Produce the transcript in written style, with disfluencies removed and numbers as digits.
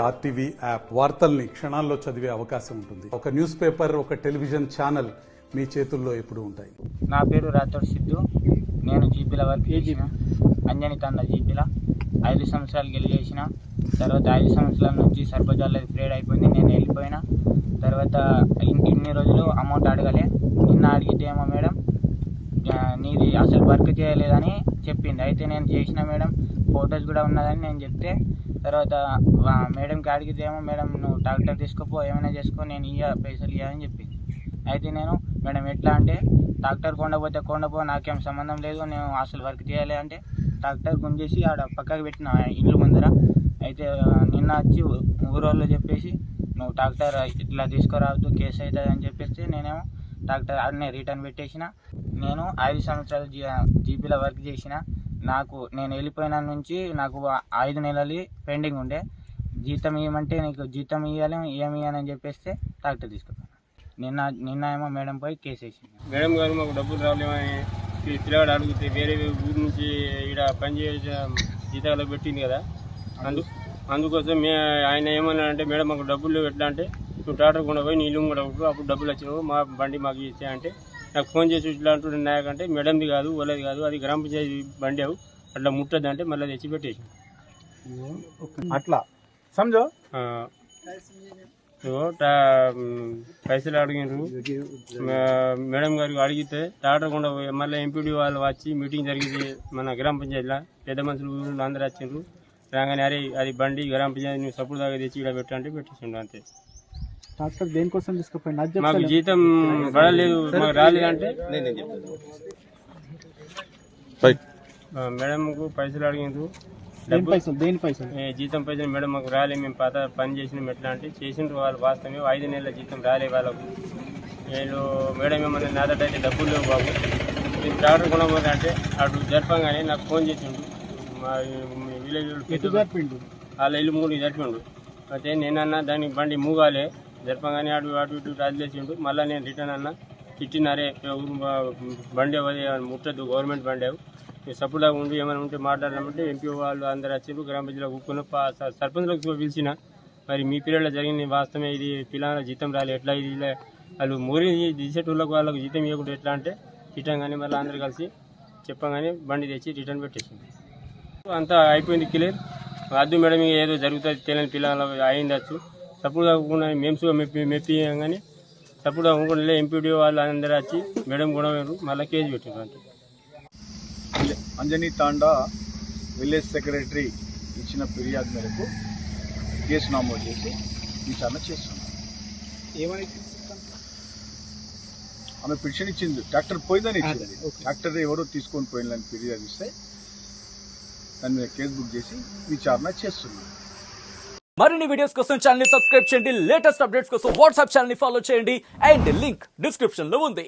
RTV app వార్తల్ని క్షణాల్లో చదివే అవకాశం ఉంటుంది. ఒక న్యూస్ పేపర్, ఒక టెలివిజన్ ఛానల్ మీ చేతుల్లో ఎప్పుడు ఉంటాయి. నా పేరు రాథోడ్ సిద్ధు. నేను జీపీల వర్క్ చేసిన, అంజని తండ జీపీల 5 సంవత్సరాలు గెలిచేసిన. తర్వాత 5 సంవత్సరాల నుంచి సర్పంచ్ వాళ్ళది పీరియడ్ అయిపోయింది. నేను వెళ్ళిపోయిన తర్వాత ఇన్ని రోజులు అమౌంట్ అడగలే. నిన్న అడిగితే ఏమో మేడం నీది అసలు వర్క్ చేయలేదని చెప్పింది. అయితే నేను చేసిన మేడం, ఫొటోస్ కూడా ఉన్నదని నేను చెప్తే, తర్వాత మేడంకి అడిగితేమో మేడం నువ్వు ట్రాక్టర్ తీసుకోపో, ఏమైనా చేసుకో, నేను పైసలు ఇవ్వని చెప్పింది. అయితే నేను మేడం ఎట్లా అంటే, ట్రాక్టర్ కొండపోతే కొండపో, నాకేం సంబంధం లేదు, నేను అసలు వర్క్ చేయాలి అంటే ట్రాక్టర్ గుంజేసి ఆడ పక్కకు పెట్టిన ఇల్లు ముందర. అయితే నిన్న వచ్చి ఊరోళ్ళు చెప్పేసి నువ్వు ట్రాక్టర్ ఇట్లా తీసుకురావద్దు, కేసు అవుతుంది అని చెప్పేస్తే నేనేమో ట్రాక్టర్ ఆడనే రిటర్న్ పెట్టేసిన. నేను 5 సంవత్సరాలు జీపీలో వర్క్ చేసిన. నేను వెళ్ళిపోయిన నుంచి నాకు 5 నెలలు పెండింగ్ ఉండే. జీతం ఇవ్వమంటే నీకు జీతం ఇవ్వాలి, ఏమి ఇవ్వాలని చెప్పేస్తే ట్రాక్టర్ తీసుకున్నాను. నిన్న ఏమో మేడం పోయి కేసు వేసింది. మేడం గారు మాకు డబ్బులు రాలేమని పిల్లగాడు అడిగితే వేరే ఊరు నుంచి ఇక్కడ పనిచేసే జీతాలకు పెట్టింది కదా, అందుకోసం ఆయన ఏమన్నాడంటే, మేడం మాకు డబ్బులు ఎట్లా అంటే నువ్వు ట్రాక్టర్ కూడా పోయి నీళ్ళు కూడా అప్పుడు డబ్బులు వచ్చావు, మా బండి మాకు ఇచ్చా అంటే నాకు ఫోన్ చేసి ఇట్లా అంటుండే. నాకంటే మేడంది కాదు, వాళ్ళది కాదు, అది గ్రామ పంచాయతీ బండి అవు, అట్లా ముట్టద్దు అంటే మళ్ళీ తెచ్చి పెట్టేసి అట్లా సమజో పైసలు అడిగినారు. మేడం గారికి అడిగితే ట్రాక్టర్ కూడా మళ్ళీ ఎంపీడీ వాళ్ళు వచ్చి మీటింగ్ జరిగింది మన గ్రామ పంచాయతీలో. పెద్ద మనుషులు ఊళ్ళో అందరూ వచ్చిండ్రు. రాగానే అరే అది బండి గ్రామ పంచాయతీ నువ్వు సపోర్ట్ దాకా తెచ్చి ఇక్కడ పెట్టంటే పెట్టేసిండు అంతే. ట్రాక్టర్ దేనికోసం తీసుకుపోయింది? మాకు జీతం పడలేదు, మాకు రాలేదంటే మేడంకు పైసలు అడిగిండ్రు. దేని పైసలు? జీతం పైసలు మేడం మాకు రాలే, మేము పాత పని చేసినాం ఎట్లా అంటే చేసిండ్రు వాళ్ళు. వాస్తవమే 5 నెలల జీతం రాలే వాళ్ళకు. నేను మేడం ఏమన్నా నాదటైతే డబ్బులు లేవు బాబు, నేను ట్రాక్టర్ కొనబోతే అంటే అటు జరపంగానే నాకు ఫోన్ చేసిండు. మా విలేజ్ వాళ్ళ ఇల్లు మూడు జరిపిండు. అయితే నేనన్నా దానికి బండి మూగాలే, జరపంగానే అటు ఇటు రాజులేసిండు. మళ్ళీ నేను రిటర్న్ అన్నా తిట్టినారే, బండి ముట్టద్దు, గవర్నమెంట్ బండి అవు, సపోర్ట్గా ఉండి ఏమైనా ఉంటే మాట్లాడాలంటే ఎంపీ వాళ్ళు అందరు వచ్చారు. గ్రామ పంచాయతీలో కూర్చున్న సర్పంచ్లకు పిలిచిన, మరి మీ పీరియడ్లో జరిగింది వాస్తవమే, ఇది పిల్లల జీతం రాలే, ఎట్లా ఇది వాళ్ళు మూరి తీసేటోళ్ళకు వాళ్ళకు జీతం ఇవ్వకుండా ఎట్లా అంటే తిట్టంగానే మళ్ళీ అందరు కలిసి చెప్పగానే బండి తెచ్చి రిటర్న్ పెట్టేసింది. అంతా అయిపోయింది క్లియర్. వద్దు మేడం ఏదో జరుగుతుంది తెలియని పిల్లలు అయిందచ్చు, సపోర్ట్గా కాకుండా మేము మెప్పియంగానే సపోర్ట్గా కాకుండా ఎంపీడీ వాళ్ళు అందరూ వచ్చి మేడం కూడా మళ్ళీ కేసు పెట్టారు అంతే. అంజనీ తాండా విలేజ్ సెక్రటరీ ఇచ్చిన ఫిర్యాదు మేరకు కేసు నమోదు చేసి విచారణ చేస్తున్నాం. ఏమని? ఆమె పిటిషన్ ఇచ్చింది, ట్రాక్టర్ పోయిందని ఇచ్చింది. ట్రాక్టర్ ఎవరో తీసుకొని పోయిందని ఫిర్యాదు ఇస్తే దాని మీద కేసు బుక్ చేసి విచారణ చేస్తున్నాం. మరిన్ని వీడియోస్ కోసం ఛానల్ ని సబ్స్క్రైబ్ చేయండి. లేటెస్ట్ అప్డేట్స్ కోసం వాట్సాప్ ఛానల్ ని ఫాలో చేయండి. అండ్ లింక్ డిస్క్రిప్షన్ లో ఉంది.